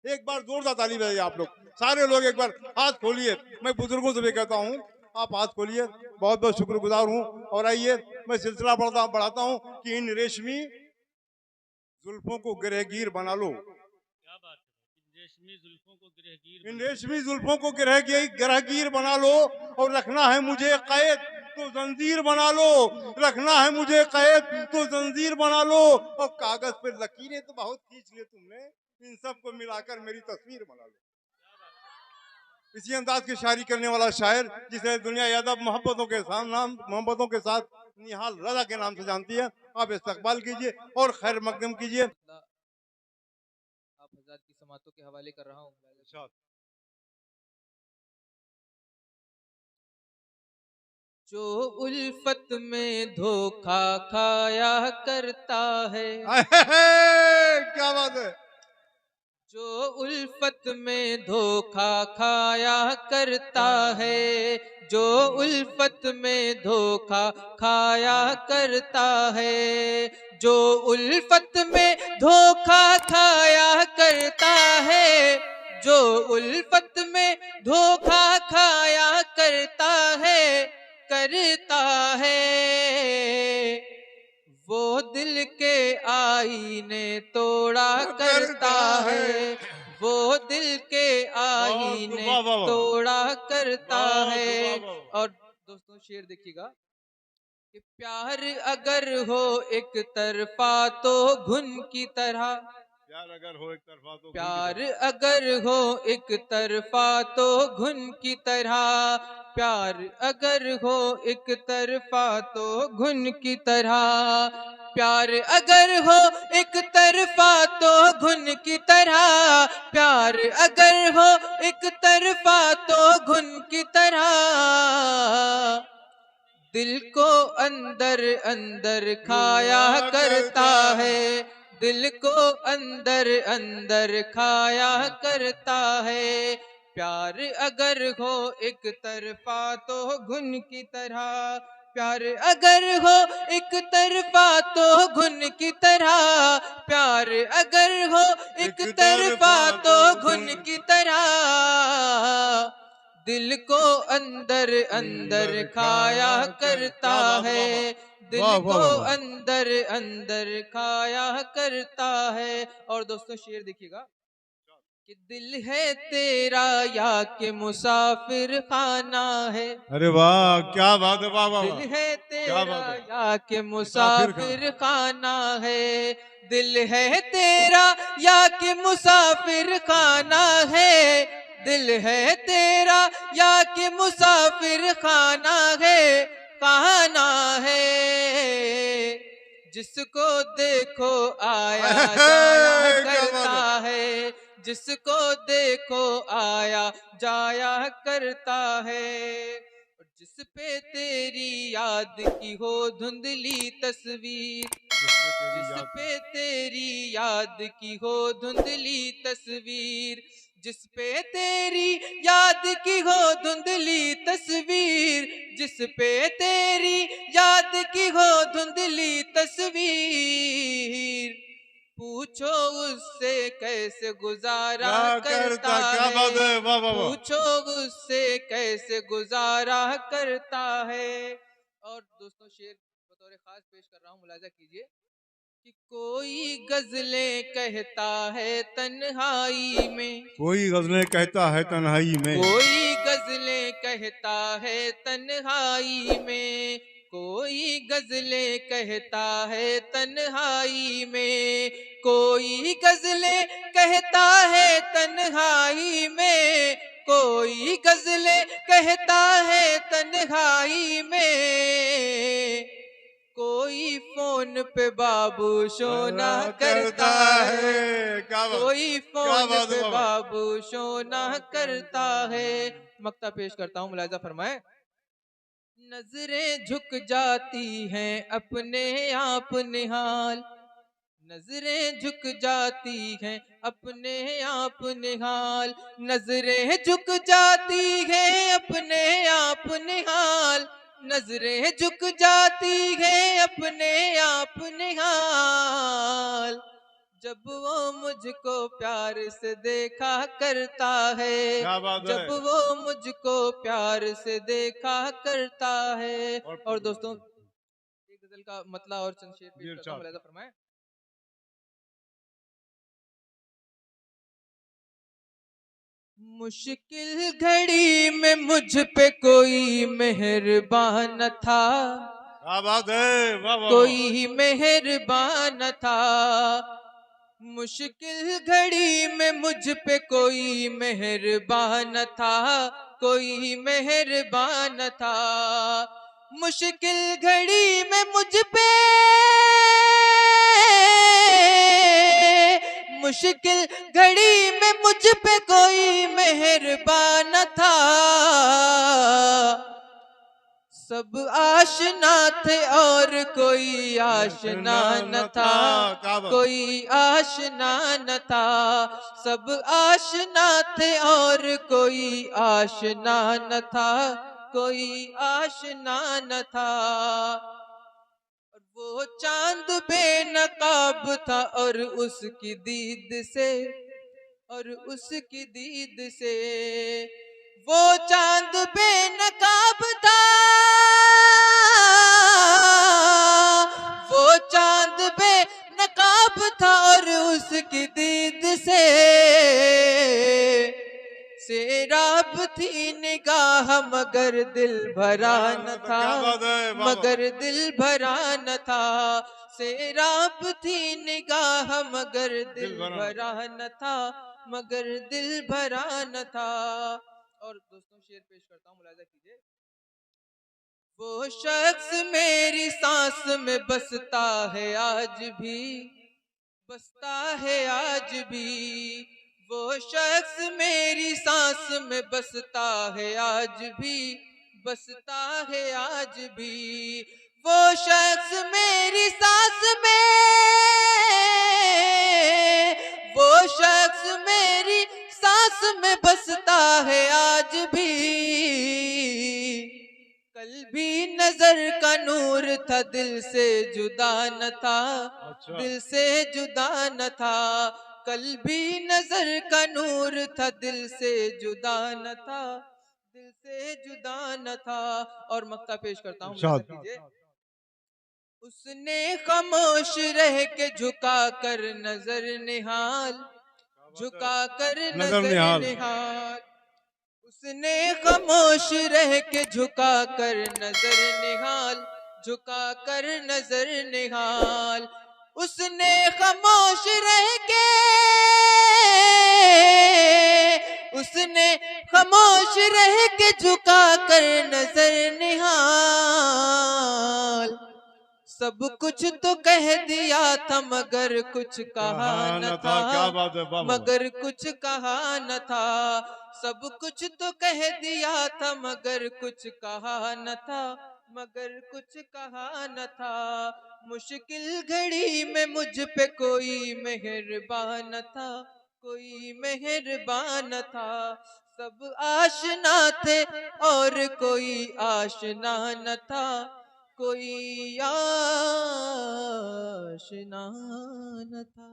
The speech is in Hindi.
एक बार जोरदार ताली बजाइए आप लोग, सारे लोग एक बार हाथ खोलिए। मैं बुजुर्गों से भी कहता हूँ, आप हाथ खोलिए। बहुत बहुत शुक्रगुजार हूँ। और आइए मैं सिलसिला बढ़ाता हूँ कि इन रेशमी जुल्फों को गिरहगीर बना लो। क्या बात है, रेशमी जुल्फों को इन गिरहगीर रेशमी जुल्फों को गिरहगीर बना लो। और रखना है मुझे कैद तो जंजीर बना लो। रखना है मुझे कैद तो जंजीर बना लो। और कागज पे लकीरें तो बहुत खींच लिए तुमने, इन सबको मिलाकर मेरी तस्वीर बना लो। इसी अंदाज की शायरी करने वाला शायर, जिसे दुनिया यादव मोहब्बतों के साथ निहाल रजा के नाम से जानती है, आप इस्तकबाल कीजिए और खैर मकदम कीजिए। आप हजरत की समातों के हवाले कर रहा हूँ। जो उल्फत में धोखा खाया करता है, क्या बात है। जो उल्फत में धोखा खाया करता है, जो उल्फत में धोखा खाया करता है, जो उल्फत में धोखा खाया करता है, जो उल्फत में धोखा खाया करता है वो दिल के आईने तोड़ा करता है, वो दिल के आईने तोड़ा करता है। और दोस्तों शेर देखिएगा कि प्यार अगर हो एक तरफा तो घुन की तरह, प्यार अगर हो एक तरफा तो प्यार अगर हो एक तरफा तो घुन की तरह, प्यार अगर हो एक तरफा तो घुन की तरह, प्यार अगर हो एक तरफा तो घुन की तरह, प्यार अगर हो एक तरफा तो घुन की तरह, दिल को अंदर अंदर खाया करता है, दिल को अंदर अंदर खाया करता है। प्यार अगर हो एक तरफा तो घुन की तरह, प्यार अगर हो एक तरफा तो घुन की तरह, प्यार अगर हो एक तरफा तो घुन की तरह, दिल को अंदर अंदर खाया करता है, दिल को अंदर अंदर खाया करता है। और दोस्तों शेर देखिएगा कि दिल है तेरा या कि मुसाफिर खाना है, अरे वाह क्या बात है, वाह वाह। दिल है तेरा या कि मुसाफिर खाना है, दिल है तेरा या कि मुसाफिर खाना है, दिल है तेरा या कि मुसाफिर खाना है, खाना है जिसको देखो आया जाया करता है, जिसको देखो आया जाया करता है, जिस पे तेरी याद की हो धुंधली तस्वीर, जिस पे तेरी याद की हो धुंधली तस्वीर, जिस पे तेरी याद की हो धुंधली तस्वीर, जिस पे तेरी याद की हो धुंधली तस्वीर, पूछो उससे कैसे गुजारा करता है, पूछो उससे कैसे गुजारा करता है। और दोस्तों शेर बतौर खास पेश कर रहा हूँ, मुलाजा कीजिए कि कोई गजलें कहता है तन्हाई में, कोई गजलें कहता है तन्हाई में, कोई गजलें कहता है तन्हाई में, कोई गजलें कहता है तन्हाई में, कोई गजलें कहता है तन्हाई में, कोई गजलें कहता है तन्हाई में, कोई फोन पे बाबू शोना करता है, कोई फोन पे बाबू शोना करता है। मक्ता पेश करता हूँ, मुलाजा फरमाए। नजरें झुक जाती हैं अपने आप निहाल, नजरें झुक जाती हैं अपने आप निहाल, नजरें झुक जाती हैं अपने आप निहाल, नजरें झुक जाती हैं अपने आप निहाल, जब वो मुझको प्यार से देखा करता है, क्या बात है। जब वो मुझको प्यार से देखा करता है। और दोस्तों एक गजल का मतला और चंद शेर पेश करता हूं, मुलाहिजा फरमाएं। मुश्किल घड़ी में मुझ पे कोई मेहरबान न था, क्या बात है, वाह वाह वाह। कोई मेहरबान न था। मुश्किल घड़ी में मुझ पे कोई मेहरबान न था, कोई मेहरबान न था। मुश्किल घड़ी में मुझ पे, मुश्किल घड़ी में मुझ पे कोई मेहरबान न था। सब आशना थे और कोई आशना न था, क्या बात। कोई आशना न था। सब आशना थे और कोई आशना न था, कोई आशना न था। और वो चांद बेनकाब था और उसकी दीद से, और उसकी दीद से वो चांद बेनकाब था, वो चांद बेनकाब था और उसकी दीद से सेराब थी निगाह मगर दिल भरा न था, क्या बात है, वाह वाह। मगर दिल भरा न था। सेराब थी निगाह मगर दिल भरा न था, मगर दिल भरा न था। और दोस्तों शेर पेश करता हूँ, मुलाहिजा कीजिए। वो शख्स मेरी सांस में बसता है आज भी, बसता है आज भी। वो शख्स मेरी सांस में बसता है आज भी, बसता है आज भी। वो शख्स मेरी सांस में, वो शख्स मेरी सांस में बसता है आज भी। कल भी नजर का नूर था दिल से जुदा न था, अच्छा। दिल से जुदा न था। कल भी नजर का नूर था दिल से जुदा न था, दिल से जुदा न था। और मक्ता पेश करता हूँ, मुलाहिजा कीजिए। उसने खामोश रह के झुका कर नजर निहाल, झुका कर नजर नजर निहाल। निहाल। उसने खामोश रह के झुका कर नजर निहाल, झुका कर नजर निहाल। उसने खामोश रह के, उसने खामोश रह के झुका कर नजर निहाल। सब कुछ तो कह दिया था मगर कुछ कहा न था, क्या बात है, वाह वाह। मगर कुछ कहा न था। सब कुछ तो कह दिया था मगर कुछ कहा न था, मगर कुछ कहा न था। मुश्किल घड़ी में मुझ पे कोई मेहरबान न था, कोई मेहरबान न था। सब आशना थे और कोई आशना न था, कोई आशना न था।